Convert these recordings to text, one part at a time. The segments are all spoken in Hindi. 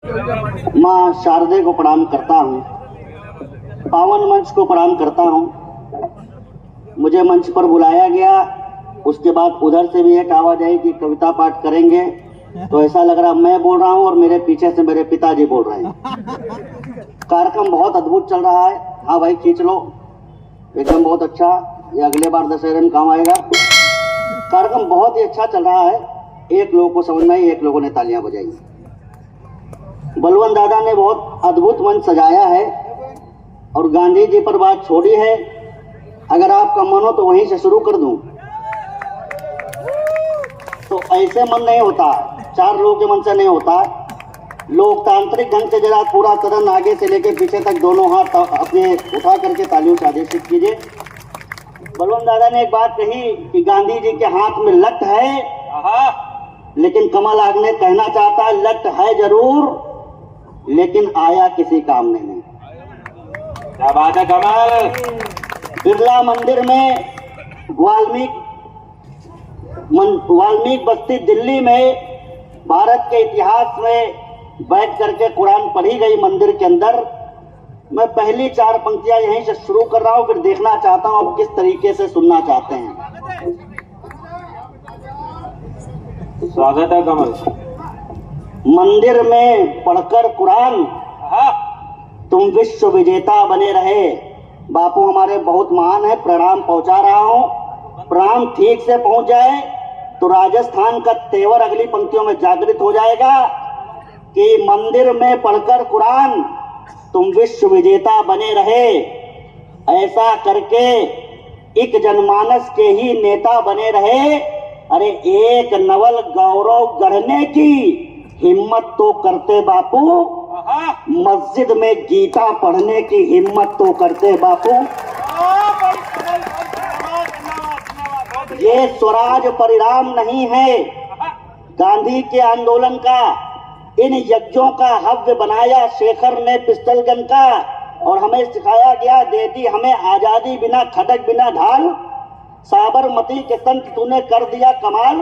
माँ शारदे को प्रणाम करता हूँ, पावन मंच को प्रणाम करता हूँ। मुझे मंच पर बुलाया गया, उसके बाद उधर से भी एक आवाज आई कि कविता पाठ करेंगे, तो ऐसा लग रहा मैं बोल रहा हूँ और मेरे पीछे से मेरे पिताजी बोल रहे हैं। कार्यक्रम बहुत अद्भुत चल रहा है। हाँ भाई खींच लो, एकदम बहुत अच्छा। ये अगले बार दशहरे में काम आएगा। कार्यक्रम बहुत ही अच्छा चल रहा है। एक लोगों को समझ में आई, एक लोगों ने तालियां बजाई। बलवंत दादा ने बहुत अद्भुत मंच सजाया है और गांधी जी पर बात छोड़ी है। अगर आपका मन हो तो वहीं से शुरू कर दूं, तो ऐसे मन नहीं होता, चार लोगों के मन से नहीं होता। लोकतांत्रिक ढंग से जरा पूरा सदन आगे से लेकर पीछे तक दोनों हाथ अपने उठा करके तालियों से आदेशित कीजिए। बलवंत दादा ने एक बात कही कि गांधी जी के हाथ में लट है, लेकिन कमल आगने कहना चाहता है लट है जरूर, लेकिन आया किसी काम नहीं। क्या बात है कमल। बिरला मंदिर में वाल्मीकि बस्ती दिल्ली में भारत के इतिहास में बैठ करके कुरान पढ़ी गई मंदिर के अंदर। मैं पहली चार पंक्तियां यहीं से शुरू कर रहा हूं, फिर देखना चाहता हूं आप किस तरीके से सुनना चाहते हैं। स्वागत है कमल। मंदिर में पढ़कर कुरान तुम विश्व विजेता बने रहे। बापू हमारे बहुत महान है, प्रणाम पहुंचा रहा हूं। प्रणाम ठीक से पहुंच जाए तो राजस्थान का तेवर अगली पंक्तियों में जागृत हो जाएगा कि मंदिर में पढ़कर कुरान तुम विश्व विजेता बने रहे। ऐसा करके एक जनमानस के ही नेता बने रहे। अरे एक नवल गौरव गढ़ने की हिम्मत तो करते बापू, मस्जिद में गीता पढ़ने की हिम्मत तो करते बापू। ये स्वराज परिणाम नहीं है गांधी के आंदोलन का। इन यज्ञों का हव्य बनाया शेखर ने पिस्टल गन का, और हमें सिखाया गया दे दी हमें आजादी बिना खड़क बिना ढाल। साबरमती के संत तूने कर दिया कमाल।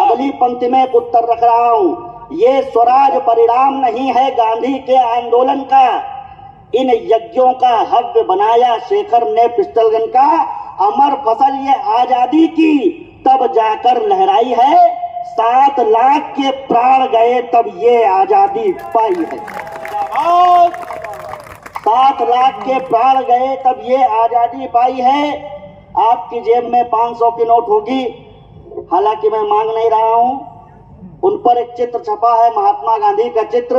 अगली पंक्ति में उत्तर रख रहा हूं, ये स्वराज परिणाम नहीं है गांधी के आंदोलन का। इन यज्ञों का हव्य बनाया शेखर ने पिस्टल गन का। अमर फसल ये आजादी की तब जाकर लहराई है। 7 लाख के प्राण गए तब ये आजादी पाई है। 7 लाख के प्राण गए तब ये आजादी पाई है। आपकी जेब में 500 की नोट होगी, हालांकि मैं मांग नहीं रहा हूं। उन पर एक चित्र छपा है, महात्मा गांधी का चित्र।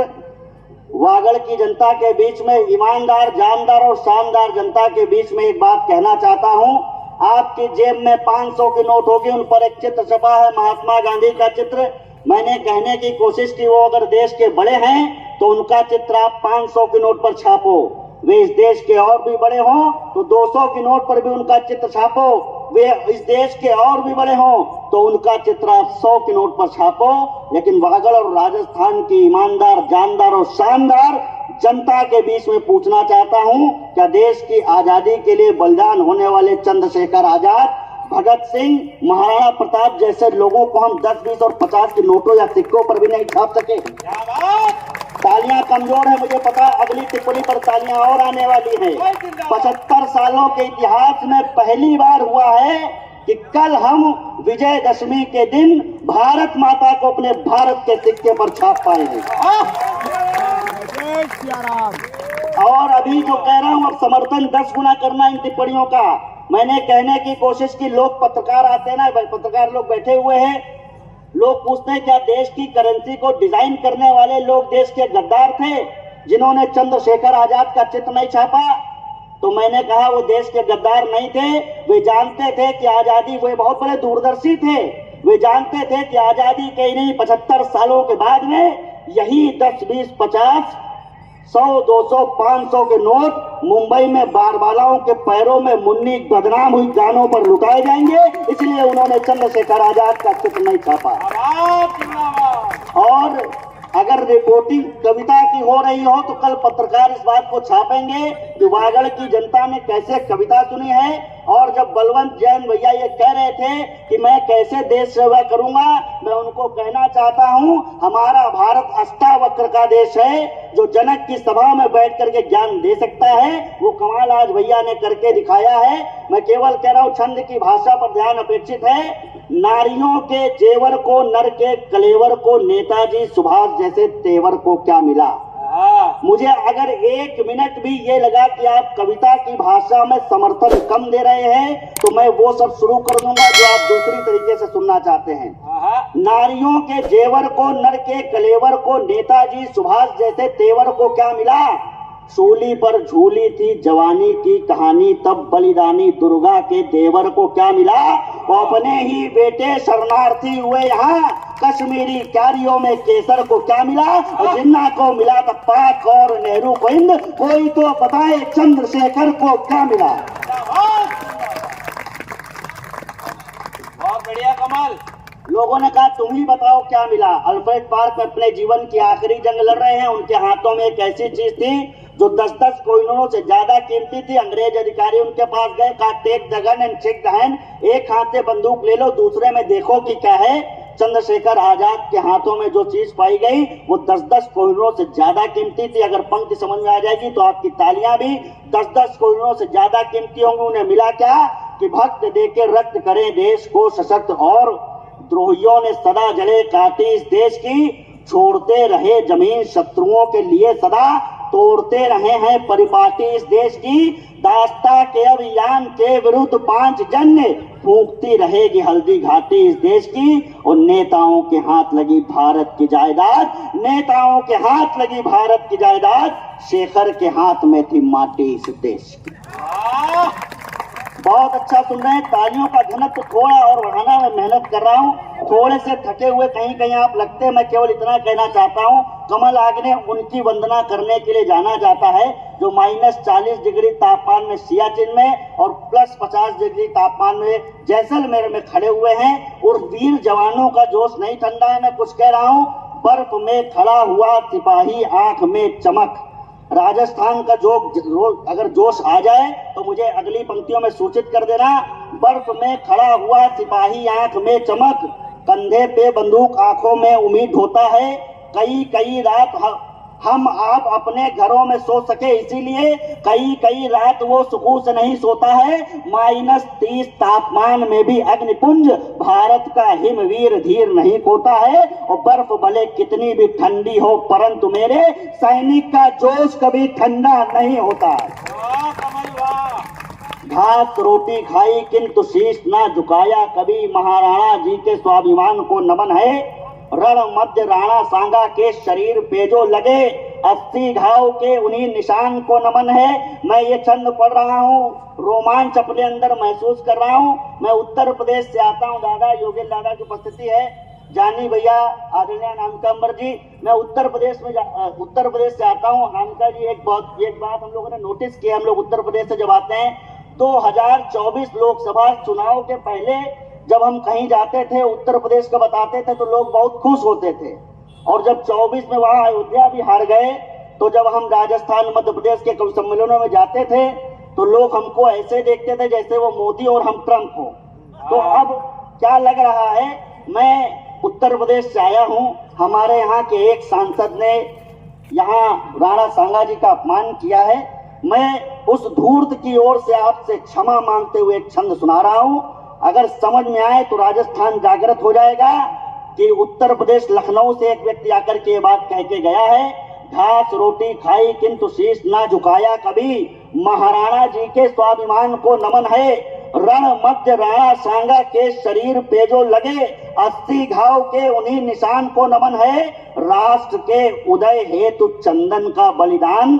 वागड़ की जनता के बीच में, ईमानदार जानदार और शानदार जनता के बीच में एक बात कहना चाहता हूं। आपकी जेब में 500 की नोट होगी, उन पर एक चित्र छपा है, महात्मा गांधी का चित्र। मैंने कहने की कोशिश की वो अगर देश के बड़े हैं तो उनका चित्र आप 500 की नोट पर छापो। वे इस देश के और भी बड़े हों तो 200 की नोट पर भी उनका चित्र छापो। वे इस देश के और भी बड़े हों तो उनका चित्र आप 100 की नोट पर छापो। लेकिन वागड़ और राजस्थान की ईमानदार जानदार और शानदार जनता के बीच में पूछना चाहता हूं, क्या देश की आजादी के लिए बलिदान होने वाले चंद्रशेखर आजाद, भगत सिंह, महाराणा प्रताप जैसे लोगों को हम 10, 20 और 50 के नोटों या सिक्कों पर भी नहीं छाप सके? तालियां कमजोर है मुझे पता, अगली टिप्पणी पर तालियां और आने वाली हैं। 75 सालों के इतिहास में पहली बार हुआ है कि कल हम विजयदशमी के दिन भारत माता को अपने भारत के सिक्के पर छाप पाए हैं। और अभी जो कह रहा हूं, अब समर्थन 10 गुना करना इन टिप्पणियों का। मैंने कहने की कोशिश की, लोग पत्रकार आते हैं ना, पत्रकार लोग बैठे हुए हैं, लोग पूछते हैं क्या देश की करेंसी को डिजाइन करने वाले लोग देश के गद्दार थे जिन्होंने चंद्रशेखर आजाद का चित्र नहीं छापा? तो मैंने कहा वो देश के गद्दार नहीं थे, वे जानते थे कि आजादी, वे बहुत बड़े दूरदर्शी थे। वे जानते थे कि आजादी के इन्हीं 75 सालों के बाद में यही 10, 20, 50, 100, 200, 500 के नोट मुंबई में बारबालाओं के पैरों में मुन्नी बदनाम हुई गानों पर लुटाए जाएंगे। इसलिए उन्होंने चंद्रशेखर आजाद का चित्र नहीं छापा। और अगर रिपोर्टिंग कविता की हो रही हो तो कल पत्रकार इस बात को छापेंगे कि वागड़ की जनता ने कैसे कविता सुनी है। और जब बलवंत जैन भैया ये कह रहे थे कि मैं कैसे देश सेवा करूंगा, मैं उनको कहना चाहता हूं, हमारा भारत अष्टावक्र का देश है। जो जनक की सभा में बैठ करके ज्ञान दे सकता है वो कमाल आज भैया ने करके दिखाया है। मैं केवल कह रहा हूं, छंद की भाषा पर ध्यान अपेक्षित है। नारियों के जेवर को, नर के कलेवर को, नेताजी सुभाष जैसे तेवर को क्या मिला। मुझे अगर एक मिनट भी ये लगा कि आप कविता की भाषा में समर्थन कम दे रहे हैं तो मैं वो सब शुरू कर दूंगा जो आप दूसरी तरीके से सुनना चाहते हैं। नारियों के जेवर को, नर के कलेवर को, नेताजी सुभाष जैसे तेवर को क्या मिला। सूली पर झूली थी जवानी की कहानी, तब बलिदानी दुर्गा के देवर को क्या मिला। वो अपने ही बेटे शरणार्थी हुए यहाँ, कश्मीरी क्यारियों में केसर को क्या मिला। और जिन्ना को मिला था पाक और नेहरू को हिंद, कोई तो बताए चंद्रशेखर को क्या मिला। बहुत बढ़िया कमल। लोगों ने कहा तुम ही बताओ क्या मिला। अल्फ्रेड पार्क में अपने जीवन की आखिरी जंग लड़ रहे हैं, उनके हाथों में एक ऐसी चीज थी जो 10-10 कोहिनूरों से ज्यादा कीमती थी। अंग्रेज अधिकारी उनके पास गए, कहा take the gun and check the hand, एक हाथ से बंदूक ले लो, दूसरे में देखो कि क्या है। चंद्रशेखर आजाद के हाथों में जो चीज पाई गई वो 10-10 कोहिनूरों से ज्यादा कीमती थी। अगर पंक्ति समझ में आ जाएगी तो आपकी तालियां भी 10-10 कोहिनूरों से ज्यादा कीमती होंगी। उन्हें मिला क्या कि भक्त देके रक्त करें देश को सशक्त, और द्रोहियों ने सदा जड़े काटी इस देश की, छोड़ते रहे जमीन शत्रुओं के लिए सदा, तोड़ते रहे हैं परिपाटी इस देश की। दास्ता के अभियान के विरुद्ध 5 जन्य, फूंकती रहेगी हल्दी घाटी इस देश की। और नेताओं के हाथ लगी भारत की जायदाद, नेताओं के हाथ लगी भारत की जायदाद, शेखर के हाथ में थी माटी इस देश की। बहुत अच्छा सुन रहे हैं। तालियों का घनत्व थोड़ा और बढ़ाना मैं मेहनत कर रहा हूँ, थोड़े से थके हुए कहीं कहीं आप लगते हैं। मैं केवल इतना कहना चाहता हूँ, कमल आग्ने उनकी वंदना करने के लिए जाना जाता है जो -40 डिग्री तापमान में सियाचिन में और +50 डिग्री तापमान में जैसलमेर में खड़े हुए हैं। और वीर जवानों का जोश नहीं ठंडा है। मैं कुछ कह रहा हूँ, बर्फ में खड़ा हुआ सिपाही आंख में चमक। राजस्थान का अगर जोश आ जाए तो मुझे अगली पंक्तियों में सूचित कर देना। बर्फ में खड़ा हुआ सिपाही आंख में चमक, कंधे पे बंदूक आंखों में उम्मीद होता है। कई रात हम आप अपने घरों में सो सके इसीलिए, कई रात वो सुकून से नहीं सोता है। -30 तापमान में भी अग्निपुंज भारत का हिमवीर धीर नहीं खोता है। और बर्फ भले कितनी भी ठंडी हो परंतु मेरे सैनिक का जोश कभी ठंडा नहीं होता। घास रोटी खाई किंतु शीश ना झुकाया कभी, महाराणा जी के स्वाभिमान को नमन है। रण मध्य राणा सांगा के शरीर पे जो लगे, 80 घाव के उन्हीं निशान को नमन है। मैं ये छंद पढ़ रहा हूँ, रोमांच अपने अंदर महसूस कर रहा हूँ। मैं उत्तर प्रदेश से आता हूँ, दादा योगेंद्र दादा की उपस्थिति है, जानी भैया, आदरणीय नामिका अम्बर जी। मैं उत्तर प्रदेश से आता हूँ। नामिका जी एक बात हम लोगों ने नोटिस किया, हम लोग उत्तर प्रदेश से जब आते हैं 2024 लोकसभा चुनाव के पहले जब हम कहीं जाते थे उत्तर प्रदेश का बताते थे तो लोग बहुत खुश होते थे। और जब 24 में वहां अयोध्या भी हार गए तो जब हम राजस्थान मध्य प्रदेश के कवि सम्मेलनों में जाते थे तो लोग हमको ऐसे देखते थे जैसे वो मोदी और हम ट्रंप हो। तो अब क्या लग रहा है, मैं उत्तर प्रदेश से आया हूं, हमारे यहाँ के एक सांसद ने यहाँ राणा सांगा जी का अपमान किया है। मैं उस धूर्त की ओर से आपसे क्षमा मांगते हुए एक छंद सुना रहा हूं। अगर समझ में आए तो राजस्थान जागृत हो जाएगा कि उत्तर प्रदेश लखनऊ से एक व्यक्ति आकर के ये बात कह के गया है, घास रोटी खाई किंतु शीश ना झुकाया कभी, महाराणा जी के स्वाभिमान को नमन है। रण मध्य राणा सांगा के शरीर पे जो लगे, 80 घाव के उन्हीं निशान को नमन है। राष्ट्र के उदय हेतु चंदन का बलिदान,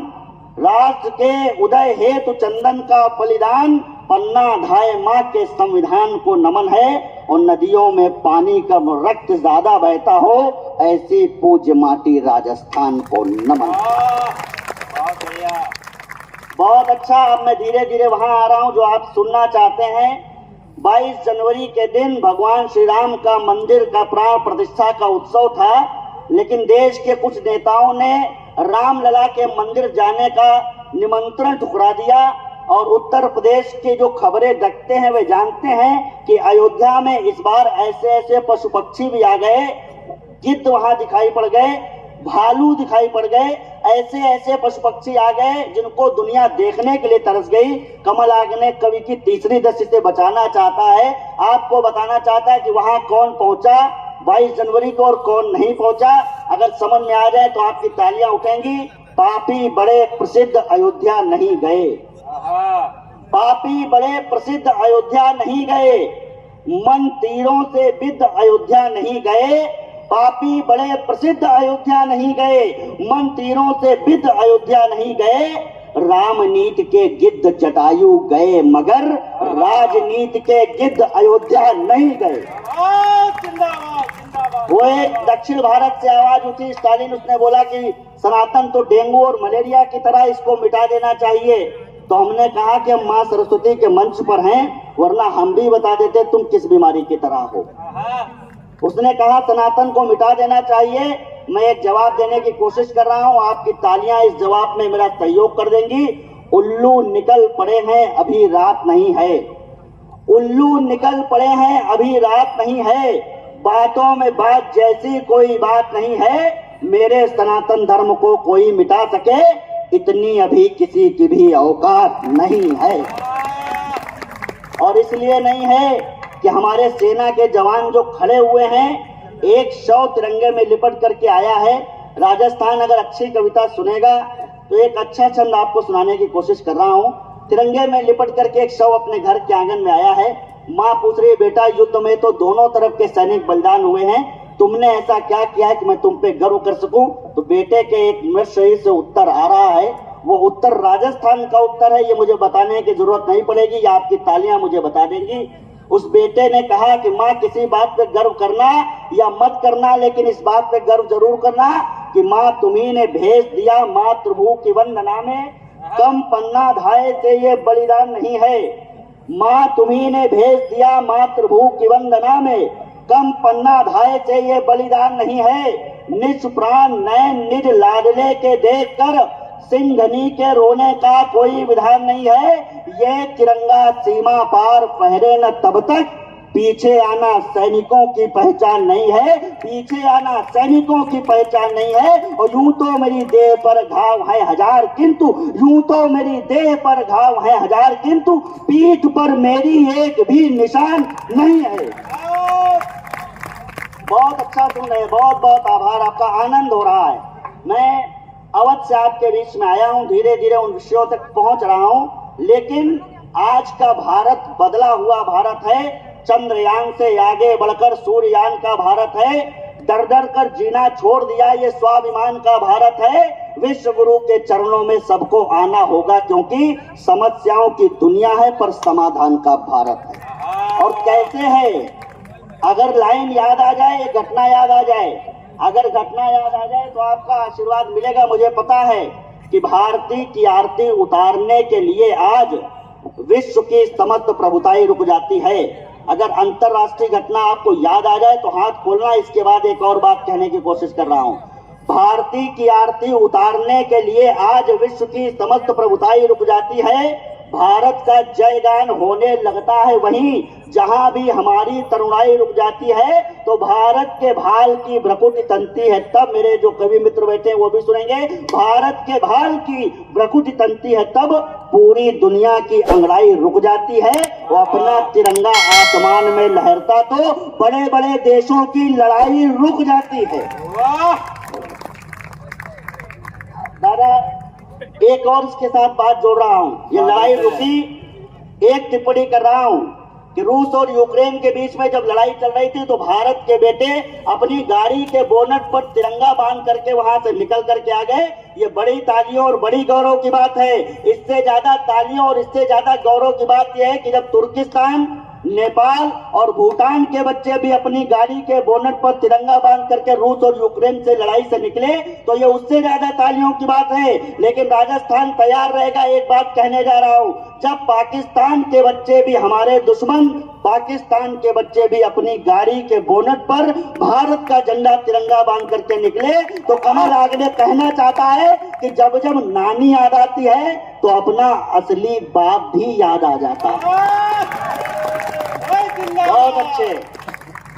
राष्ट्र के उदय हेतु चंदन का बलिदान, पन्ना ढाए माँ के संविधान को नमन है। और नदियों में पानी का रक्त ज्यादा बहता हो, ऐसी पूज्य माटी राजस्थान को नमन। बहुत अच्छा। अब मैं धीरे धीरे वहां आ रहा हूं जो आप सुनना चाहते हैं। 22 जनवरी के दिन भगवान श्री राम का मंदिर का प्राण प्रतिष्ठा का उत्सव था, लेकिन देश के कुछ नेताओं ने रामलला के मंदिर जाने का निमंत्रण ठुकरा दिया। और उत्तर प्रदेश के जो खबरें देखते हैं वे जानते हैं कि अयोध्या में इस बार ऐसे ऐसे पशु पक्षी भी आ गए, गिद्ध वहां दिखाई पड़ गए, भालू दिखाई पड़ गए, ऐसे ऐसे पशु पक्षी आ गए जिनको दुनिया देखने के लिए तरस गई। कमल आगने कवि की तीसरी दृष्टि से बचाना चाहता है, आपको बताना चाहता है कि वहां कौन पहुंचा 22 जनवरी को और कौन नहीं पहुंचा। अगर समझ में आ जाए तो आपकी तालियां उठेंगी। पापी बड़े प्रसिद्ध अयोध्या नहीं गए, पापी बड़े प्रसिद्ध अयोध्या नहीं गए, मन तीरों से विद्ध अयोध्या नहीं गए, पापी बड़े प्रसिद्ध अयोध्या नहीं गए, मन तीरों से विद्ध अयोध्या नहीं गए। रामनीति के गिद्ध जटायु गए मगर राजनीति के गिद्ध अयोध्या नहीं गए। वो एक दक्षिण भारत से आवाज उठी, स्टालिन उसने बोला कि सनातन तो डेंगू और मलेरिया की तरह इसको मिटा देना चाहिए। तो हमने कहा कि हम मां सरस्वती के मंच पर हैं, वरना हम भी बता देते तुम किस बीमारी की तरह हो। उसने कहा सनातन को मिटा देना चाहिए। मैं एक जवाब देने की कोशिश कर रहा हूं, आपकी तालियां इस जवाब में मेरा सहयोग कर देंगी। उल्लू निकल पड़े हैं अभी रात नहीं है, उल्लू निकल पड़े हैं अभी रात नहीं है, बातों में बात जैसी कोई बात नहीं है, मेरे सनातन धर्म को कोई मिटा सके इतनी अभी किसी की भी औकात नहीं है। और इसलिए नहीं है कि हमारे सेना के जवान जो खड़े हुए हैं, एक शव तिरंगे में लिपट करके आया है। राजस्थान अगर अच्छी कविता सुनेगा तो एक अच्छा छंद आपको सुनाने की कोशिश कर रहा हूँ। तिरंगे में लिपट करके एक शव अपने घर के आंगन में आया है। माँ पूछ रही है बेटा युद्ध में तो दोनों तरफ के सैनिक बलिदान हुए हैं, तुमने ऐसा क्या किया है कि मैं तुम पे गर्व कर सकूं। तो बेटे के एक मृत शरीर से उत्तर आ रहा है, वो उत्तर राजस्थान का उत्तर है, ये मुझे बताने की जरूरत नहीं पड़ेगी, या आपकी तालियां मुझे बता देंगी। उस बेटे ने कहा कि माँ किसी बात पे गर्व करना या मत करना, लेकिन इस बात पे गर्व जरूर करना कि माँ तुम्ही ने भेज दिया मातृभू की वंदना में, कम पन्ना धाये से ये बलिदान नहीं है। माँ तुम्ही ने भेज दिया मातृभू की वंदना में, कम पन्ना धाये से ये बलिदान नहीं है। निज प्राण नयन निज लाडले के देख कर सिंघनी के रोने का कोई विधान नहीं है। ये तिरंगा सीमा पार फहरे न तब तक पीछे आना सैनिकों की पहचान नहीं है, पीछे आना सैनिकों की पहचान नहीं है। और यूं तो मेरी देह पर घाव है हजार किंतु, यूं तो मेरी देह पर घाव है हजार किंतु, पीठ पर मेरी एक भी निशान नहीं है। बहुत अच्छा सुन रहे, बहुत बहुत आभार, आपका आनंद हो रहा है। मैं अवध से आपके बीच में आया हूं, धीरे धीरे उन विषयों तक पहुंच रहा हूं, लेकिन आज का भारत बदला हुआ भारत है। चंद्रयान से आगे बढ़कर सूर्ययान का भारत है। डर डर कर जीना छोड़ दिया ये स्वाभिमान का भारत है। विश्व गुरु के चरणों में सबको आना होगा, क्योंकि समस्याओं की दुनिया है पर समाधान का भारत है। और कैसे है, अगर लाइन याद आ जाए, घटना याद आ जाए, अगर घटना याद आ जाए तो आपका आशीर्वाद मिलेगा। मुझे पता है कि भारती की आरती उतारने के लिए आज विश्व की समस्त प्रभुताई रुक जाती है। अगर अंतरराष्ट्रीय घटना आपको याद आ जाए तो हाथ खोलना, इसके बाद एक और बात कहने की कोशिश कर रहा हूं। भारती की आरती उतारने के लिए आज विश्व की समस्त प्रभुताई रुक जाती है। भारत का जयगान होने लगता है वहीं जहां भी हमारी तरुणाई रुक जाती है। तो भारत के भाल की भ्रकुटी तंती है, तब मेरे जो कवि मित्र बैठे हैं वो भी सुनेंगे, भारत के भाल की भ्रकुटी तंती है तब पूरी दुनिया की अंगड़ाई रुक जाती है। वो अपना तिरंगा आसमान में लहरता तो बड़े बड़े देशों की लड़ाई रुक जाती है। दादा एक और इसके साथ बात जोड़ रहा हूं, ये लड़ाई रुकी, एक टिप्पणी कर रहा हूं कि रूस और यूक्रेन के बीच में जब लड़ाई चल रही थी तो भारत के बेटे अपनी गाड़ी के बोनट पर तिरंगा बांध करके वहां से निकल करके आ गए। ये बड़ी तालियों और बड़ी गौरव की बात है। इससे ज्यादा तालियों और इससे ज्यादा गौरव की बात यह है कि जब तुर्किस्तान, नेपाल और भूटान के बच्चे भी अपनी गाड़ी के बोनट पर तिरंगा बांध करके रूस और यूक्रेन से लड़ाई से निकले तो ये उससे ज्यादा तालियों की बात है। लेकिन राजस्थान तैयार रहेगा। एक बात कहने जा रहा हूं, जब पाकिस्तान के बच्चे भी, हमारे दुश्मन पाकिस्तान के बच्चे भी अपनी गाड़ी के बोनट पर भारत का झंडा तिरंगा बांध करके निकले, तो कमल आगने कहना चाहता है कि जब जब नानी याद आती है तो अपना असली बाप भी याद आ जाता है। बहुत अच्छे।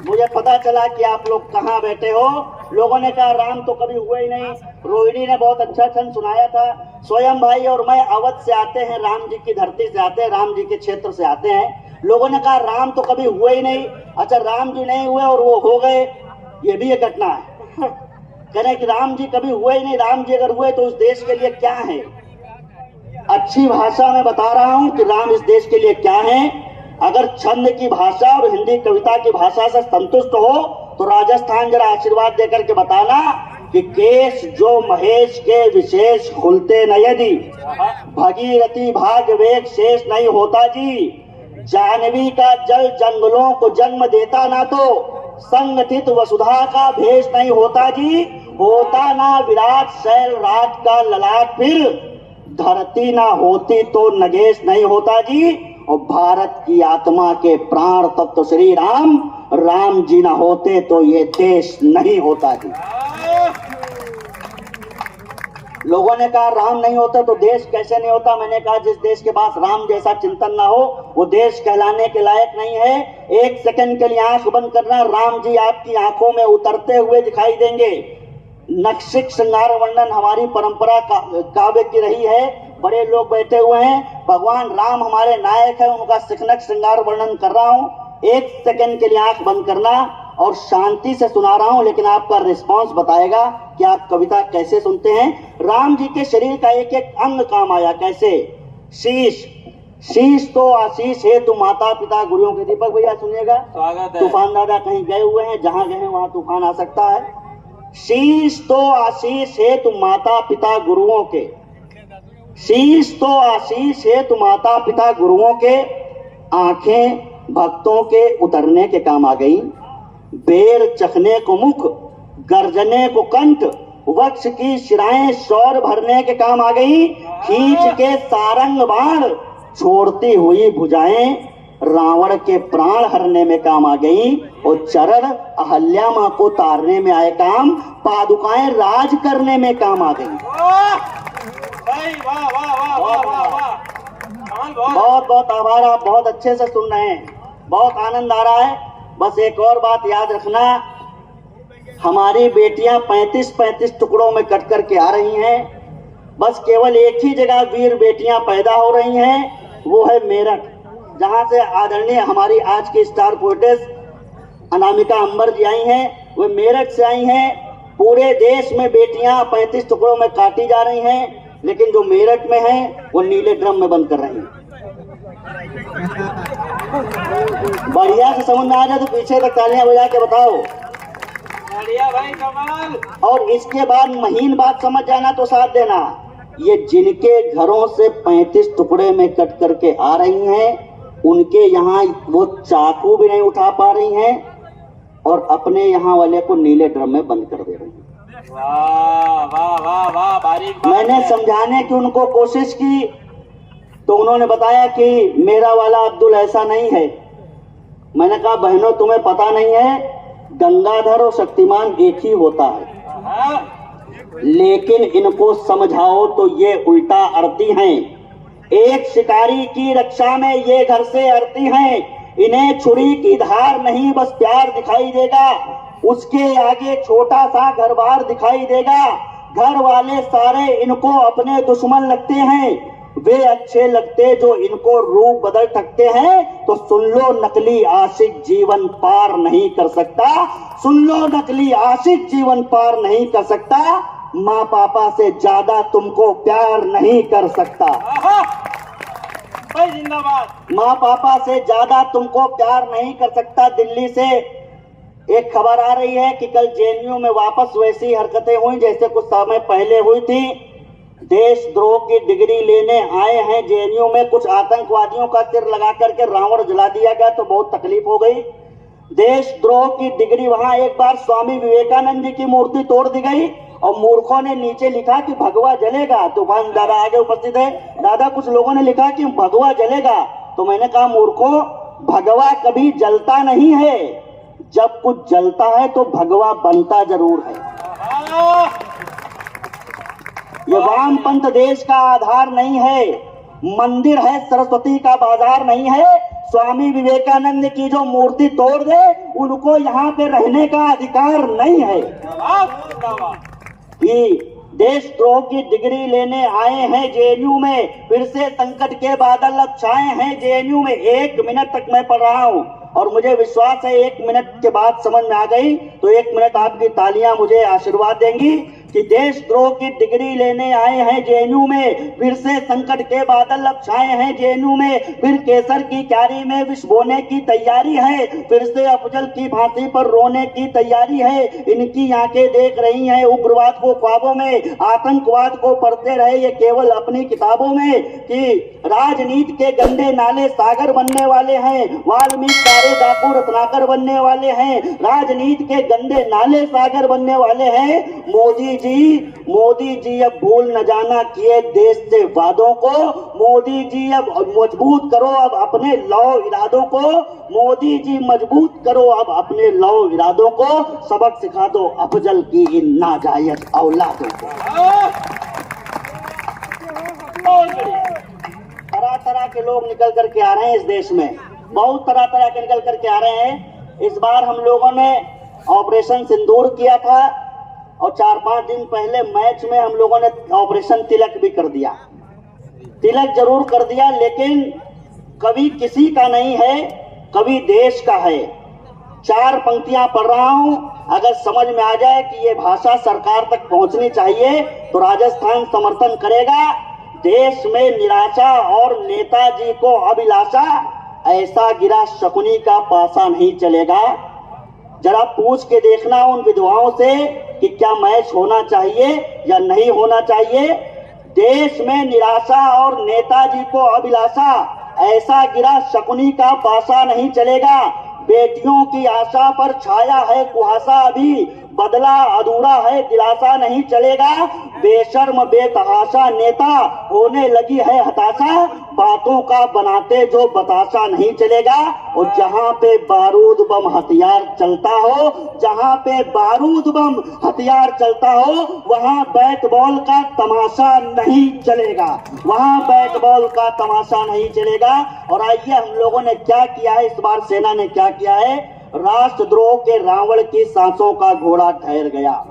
मुझे पता चला कि आप लोग कहाँ बैठे हो। लोगों ने कहा राम तो कभी हुए ही नहीं। रोहिणी ने बहुत अच्छा छंद सुनाया था। स्वयं भाई और मैं अवध से आते हैं, राम जी की धरती से आते हैं, राम जी के क्षेत्र से आते हैं। लोगों ने कहा राम तो कभी हुए ही नहीं। अच्छा, राम जी नहीं हुए और वो हो गए, ये भी एक घटना है। कह रहे कि राम जी कभी हुए ही नहीं। राम जी अगर हुए तो उस देश के लिए क्या है। अच्छी भाषा में बता रहा हूं कि राम इस देश के लिए क्या है। अगर छंद की भाषा और हिंदी कविता की भाषा से संतुष्ट हो तो राजस्थान जरा आशीर्वाद देकर के बताना कि केश जो महेश के विशेष खुलते न यदि, भगीरथी भाग वेग शेष नहीं होता जी। जानवी का जल जंगलों को जन्म देता ना तो संगठित वसुधा का भेष नहीं होता जी। होता ना विराट शैल राज का ललाट, फिर धरती ना होती तो नगेश नहीं होता जी। और भारत की आत्मा के प्राण तत्व श्री राम, राम जी ना होते तो ये देश नहीं होता जी। लोगों ने कहा राम नहीं होता तो देश कैसे नहीं होता। मैंने कहा जिस देश के पास राम जैसा चिंतन ना हो वो देश कहलाने के लायक नहीं है। एक सेकंड के लिए आंख बंद करना, राम जी आपकी आंखों में उतरते हुए दिखाई देंगे। नक्शिक श्रृंगार वर्णन हमारी परंपरा काव्य की रही है। बड़े लोग बैठे हुए हैं, भगवान राम हमारे नायक है, उनका सिखनक श्रृंगार वर्णन कर रहा हूं। एक सेकंड के लिए आंख बंद करना और शांति से सुना रहा हूं, लेकिन आपका रिस्पांस बताएगा कि आप कविता कैसे सुनते हैं। राम जी के शरीर का एक एक अंग काम आया। कैसे? शीश, शीश तो आशीष है तू माता पिता गुरुओं के। दीपक भैया सुनिएगा। स्वागत है। तूफान दादा कहीं गए हुए हैं, जहां गए हैं वहां तूफान आ सकता है। शीश तो आशीष है तू माता पिता गुरुओं के, शीश तो आशीष है तू माता पिता गुरुओं के। आंखें भक्तों के उतरने के काम आ गई। बेर चखने को मुख, गर्जने को कंठ, वक्ष की शिराएं शौर भरने के काम आ गई। खींच के सारंग बाण, छोड़ती हुई भुजाएं रावण के प्राण हरने में काम आ गई। और चरण अहल्या मां को तारने में आए काम, पादुकाएं राज करने में काम आ गई। बहुत बहुत आभार। आप बहुत अच्छे से सुन रहे हैं, बहुत आनंद आ रहा है। बस एक और बात याद रखना, हमारी बेटियां 35-35 टुकड़ों में कट करके आ रही हैं। बस केवल एक ही जगह वीर बेटियां पैदा हो रही हैं, वो है मेरठ, जहां से आदरणीय हमारी आज की स्टार पोएटेस अनामिका अंबर जी आई हैं। वो मेरठ से आई हैं। पूरे देश में बेटियां 35 टुकड़ों में काटी जा रही हैं, लेकिन जो मेरठ में है वो नीले ड्रम में बंद कर रही हैं। बढ़िया से समझ में आ जाए तो पीछे तक तालियां बजा के बताओ। बढ़िया भाई, कमाल। और इसके बाद महीन बात समझ जाना तो साथ देना, ये जिनके घरों से 35 टुकड़े में कट करके आ रही हैं, उनके यहाँ वो चाकू भी नहीं उठा पा रही हैं और अपने यहाँ वाले को नीले ड्रम में बंद कर दे रही हैं। वाह वाह वाह वाह, बारीक। मैंने समझाने की उनको कोशिश की तो उन्होंने बताया कि मेरा वाला अब्दुल ऐसा नहीं है। मैंने कहा बहनों तुम्हें पता नहीं है, गंगाधर और शक्तिमान एक ही होता है, लेकिन इनको समझाओ तो ये उल्टा अड़ती हैं। एक शिकारी की रक्षा में ये घर से अड़ती हैं। इन्हें छुरी की धार नहीं बस प्यार दिखाई देगा, उसके आगे छोटा सा घर बार दिखाई देगा। घर वाले सारे इनको अपने दुश्मन लगते हैं, वे अच्छे लगते जो इनको रूप बदल सकते हैं। तो सुन लो नकली आशिक जीवन पार नहीं कर सकता, सुन लो नकली आशिक जीवन पार नहीं कर सकता। माँ पापा से ज्यादा तुमको प्यार नहीं कर सकता। जिंदाबाद। माँ पापा से ज्यादा तुमको प्यार नहीं कर सकता। दिल्ली से एक खबर आ रही है कि कल जेएनयू में वापस वैसी हरकतें हुई जैसे कुछ समय पहले हुई थी। देशद्रोह की डिग्री लेने आए हैं जेएनयू में, कुछ आतंकवादियों का सिर लगा करके रावण जला दिया गया तो बहुत तकलीफ हो गई। देशद्रोह की डिग्री, वहां एक बार स्वामी विवेकानंद जी की मूर्ति तोड़ दी गई और मूर्खों ने नीचे लिखा कि भगवा जलेगा। तूफान दादा आगे उपस्थित है। दादा, कुछ लोगों ने लिखा कि भगवा जलेगा, तो मैंने कहा मूर्खों, भगवा कभी जलता नहीं है, जब कुछ जलता है तो भगवा बनता जरूर है। ये वामपंथ देश का आधार नहीं है, मंदिर है, सरस्वती का बाजार नहीं है। स्वामी विवेकानंद की जो मूर्ति तोड़ दे उनको यहाँ पे रहने का अधिकार नहीं है। कि देशद्रोह की डिग्री लेने आए हैं जेएनयू में, फिर से संकट के बादल अब छाए हैं जेएनयू में। 1 मिनट तक मैं पढ़ रहा हूँ और मुझे विश्वास है 1 मिनट के बाद समझ में आ गई तो 1 मिनट आपकी तालियां मुझे आशीर्वाद देंगी कि देशद्रोह की डिग्री लेने आए हैं जेएनयू में, फिर से संकट के बादल अब छाए हैं जेएनयू में, फिर केसर की क्यारी में विष बोने की तैयारी है, फिर से अफजल की फांसी पर रोने की तैयारी है। इनकी आंखें देख रही हैं उग्रवाद को ख्वाबों में, आतंकवाद को पढ़ते रहे ये केवल अपनी किताबों में कि राजनीति के गंदे नाले सागर बनने वाले हैं, वाल्मीकि सारे डाकू रत्नाकर बनने वाले हैं, राजनीति के गंदे नाले सागर बनने वाले हैं। मोदी जी अब भूल न जाना किए देश से वादों को, मोदी जी अब मजबूत करो अब अपने लौ इरादों को, मोदी जी मजबूत करो अब अपने लौ इरादों को, सबक सिखा दो अफजल की इन नाजायज औलादों को। तरह तरह के लोग निकल करके आ रहे हैं इस देश में, बहुत तरह तरह के निकल करके आ रहे हैं। इस बार हम लोगों ने ऑपरेशन सिंदूर किया था और 4-5 दिन पहले मैच में हम लोगों ने ऑपरेशन तिलक भी कर दिया। तिलक जरूर कर दिया लेकिन कभी किसी का नहीं है, कभी देश का है। 4 पंक्तियां पढ़ रहा हूं, अगर समझ में आ जाए कि ये भाषा सरकार तक पहुंचनी चाहिए तो राजस्थान समर्थन करेगा। देश में निराशा और नेताजी को अभिलाषा, ऐसा गिरा शकुनी का पासा नहीं चलेगा। जरा पूछ के देखना उन विधवाओं से कि क्या मैच होना चाहिए या नहीं होना चाहिए। देश में निराशा और नेताजी को अभिलाषा, ऐसा गिरा शकुनी का पासा नहीं चलेगा। बेटियों की आशा पर छाया है कुहासा, अभी बदला अधूरा है दिलासा नहीं चलेगा। बेशर्म बेतहाशा नेता होने लगी है हताशा, बातों का बनाते जो बताशा नहीं चलेगा। और जहां पे बारूद बम हथियार चलता हो, जहां पे बारूद बम हथियार चलता हो, वहां बैट बॉल का तमाशा नहीं चलेगा, वहां बैट बॉल का तमाशा नहीं चलेगा। और आइए हम लोगों ने क्या किया है इस बार, सेना ने क्या किया है। राष्ट्रद्रोह के रावण की सांसों का घोड़ा ठहर गया,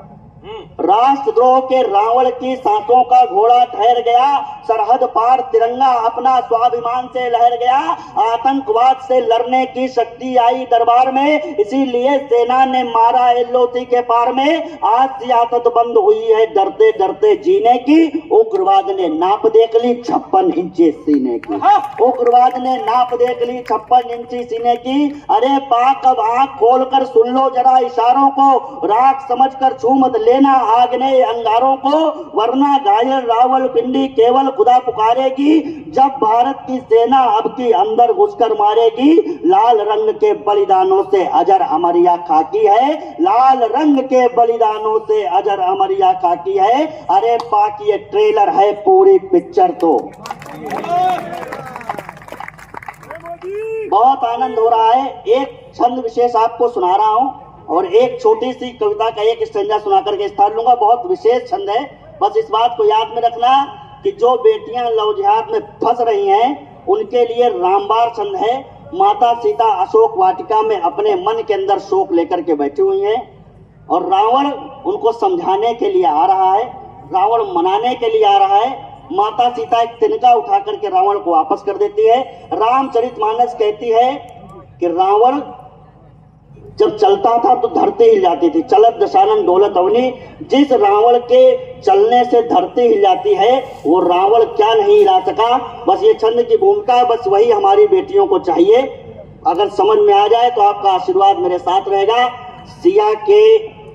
राष्ट्रद्रोह के रावण की सांसों का घोड़ा ठहर गया। सरहद पार तिरंगा अपना स्वाभिमान से लहर गया। आतंकवाद से लड़ने की शक्ति आई दरबार में, इसीलिए सेना ने मारा एलओसी के पार में। आज सियासत बंद हुई है डरते डरते जीने की। उग्रवाद ने नाप देख ली 56 इंची सीने की, उग्रवाद ने नाप देख ली 56 इंची सीने की। अरे पाक अब आंख खोलकर सुन लो जरा इशारों को, राख समझकर छू मत लेना आग्नेय अंगारों को, वरना घायल रावल पिंडी केवल खुदा पुकारेगी। जब भारत की सेना अब की अंदर घुसकर मारेगी, लाल रंग के बलिदानों से अजर अमरिया खाकी है, लाल रंग के बलिदानों से अजर अमरिया खाकी है। अरे पाक ये ट्रेलर है, पूरी पिक्चर तो। बहुत आनंद हो रहा है। एक छंद विशेष आपको सुना रहा हूं और एक छोटी सी कविता का एक स्टैंजा सुना करके स्थान लूंगा। बहुत विशेष छंद है, बस इस बात को याद में रखना कि जो बेटियां लव जिहाद में फंस रही हैं उनके लिए रामबाण छंद है। माता सीता अशोक वाटिका में अपने मन के अंदर शोक लेकर के बैठी हुई हैं और रावण उनको समझाने के लिए आ रहा है, रावण मनाने के लिए आ रहा है। माता सीता एक तिनका उठा करके रावण को वापस कर देती है। रामचरितमानस कहती है कि रावण जब चलता था तो धरती हिल जाती थी, चलत दशानन डोलत अवनी। जिस रावण के चलने से धरती हिल जाती है वो रावण क्या नहीं हिला सका। बस ये छंद की भूमिका है, बस वही हमारी बेटियों को चाहिए। अगर समझ में आ जाए तो आपका आशीर्वाद मेरे साथ रहेगा। सिया के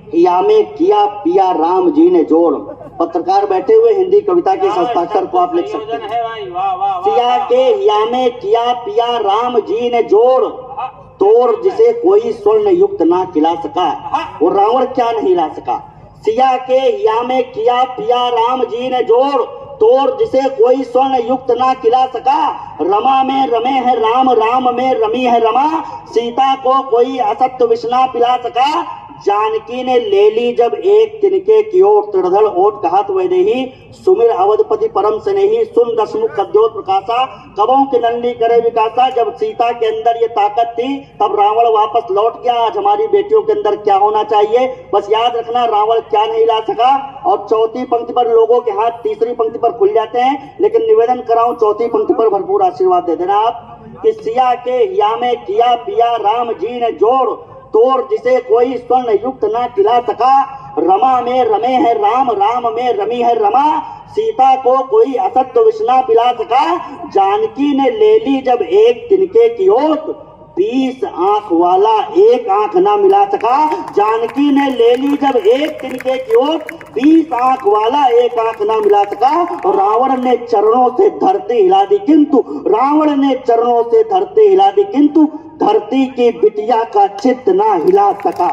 हिया में किया पिया राम जी ने जोड़, पत्रकार बैठे हुए हिंदी कविता के हस्ताक्षर को आप लिख सकते हैं। सिया के हिया में किया पिया राम जी ने जोड़, तोड़ जिसे कोई स्वर्ण युक्त ना खिला सका, वो रावण क्या नहीं ला सका। सिया के हिया में किया पिया राम जी ने जोड़, तोड़ जिसे कोई स्वर्ण युक्त ना खिला सका। रमा में रमे है राम, राम में रमी है रमा, सीता को कोई असत्य विष ना पिला सका। जानकी ने ले ली जब एक तिनके की ओर, त्रिधल ओट कहत वह देही, सुमिर अवधपति परम स्नेही, सुन दसमुख कद्योत प्रकाशा, कबों के नंदी करे विकासा। जब सीता के अंदर ये ताकत थी तब रावण वापस लौट गया। आज हमारी बेटियों के अंदर क्या होना चाहिए, बस याद रखना, रावण क्या नहीं ला सका। और चौथी पंक्ति पर लोगों के हाथ तीसरी पंक्ति पर खुल जाते हैं, लेकिन निवेदन कराऊं चौथी पंक्ति पर भरपूर आशीर्वाद दे देना आप। कि सिया के हिया में किया पिया राम जी ने जोड़, तोड़ जिसे कोई स्वर्ण युक्त ना खिला सका। रमा में रमे है राम, राम में रमी है रमा, सीता को कोई असत्य विष ना पिला सका। जानकी ने ले ली जब एक तिनके की ओट, 20 आंख वाला एक आंख ना मिला सका। जानकी ने ले ली जब एक तिनके की ओट, 20 आंख वाला एक आंख ना मिला सका। और रावण ने चरणों से धरती हिला दी, किंतु रावण ने चरणों से धरती हिला दी, किंतु धरती की बिटिया का चित्त ना हिला सका।